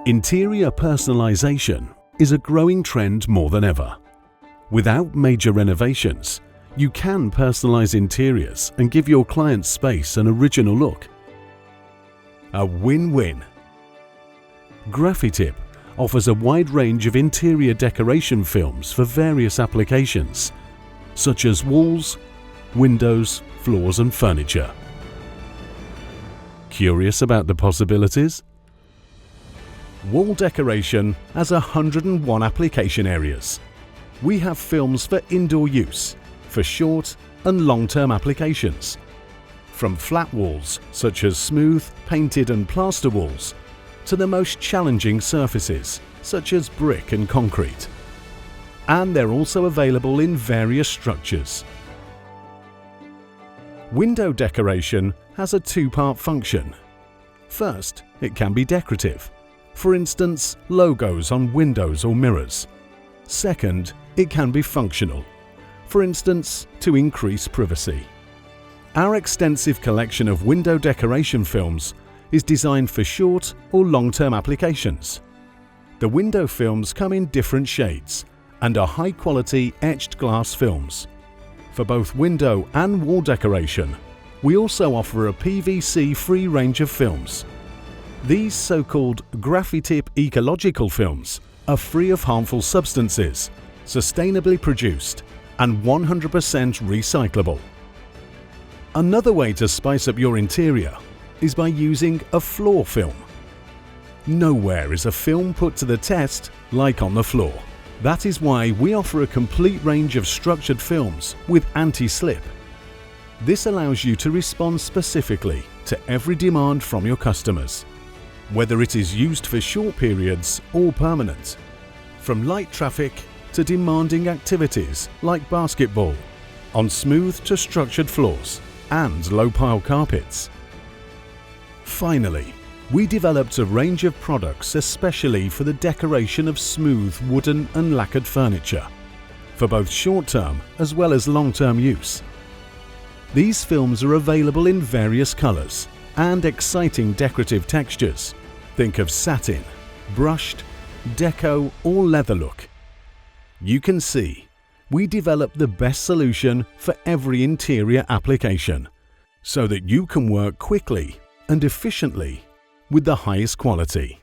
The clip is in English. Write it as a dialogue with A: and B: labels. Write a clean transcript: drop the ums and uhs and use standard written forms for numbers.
A: Interior personalisation is a growing trend more than ever. Without major renovations, you can personalise interiors and give your client's space an original look. A win-win. Grafityp offers a wide range of interior decoration films for various applications, such as walls, windows, floors and furniture. Curious about the possibilities? Wall decoration has 101 application areas. We have films for indoor use, for short and long-term applications. From flat walls, such as smooth, painted and plaster walls, to the most challenging surfaces, such as brick and concrete. And they're also available in various structures. Window decoration has a two-part function. First, it can be decorative. For instance, logos on windows or mirrors. Second, it can be functional. For instance, to increase privacy. Our extensive collection of window decoration films is designed for short or long-term applications. The window films come in different shades and are high-quality etched glass films. For both window and wall decoration, we also offer a PVC-free range of films. These so-called Grafityp ecological films are free of harmful substances, sustainably produced, and 100% recyclable. Another way to spice up your interior is by using a floor film. Nowhere is a film put to the test like on the floor. That is why we offer a complete range of structured films with anti-slip. This allows you to respond specifically to every demand from your customers, whether it is used for short periods or permanent, from light traffic to demanding activities like basketball, on smooth to structured floors and low-pile carpets. Finally, we developed a range of products especially for the decoration of smooth wooden and lacquered furniture, for both short-term as well as long-term use. These films are available in various colours and exciting decorative textures. Think of satin, brushed, deco or leather look. You can see, we developed the best solution for every interior application, so that you can work quickly and efficiently with the highest quality.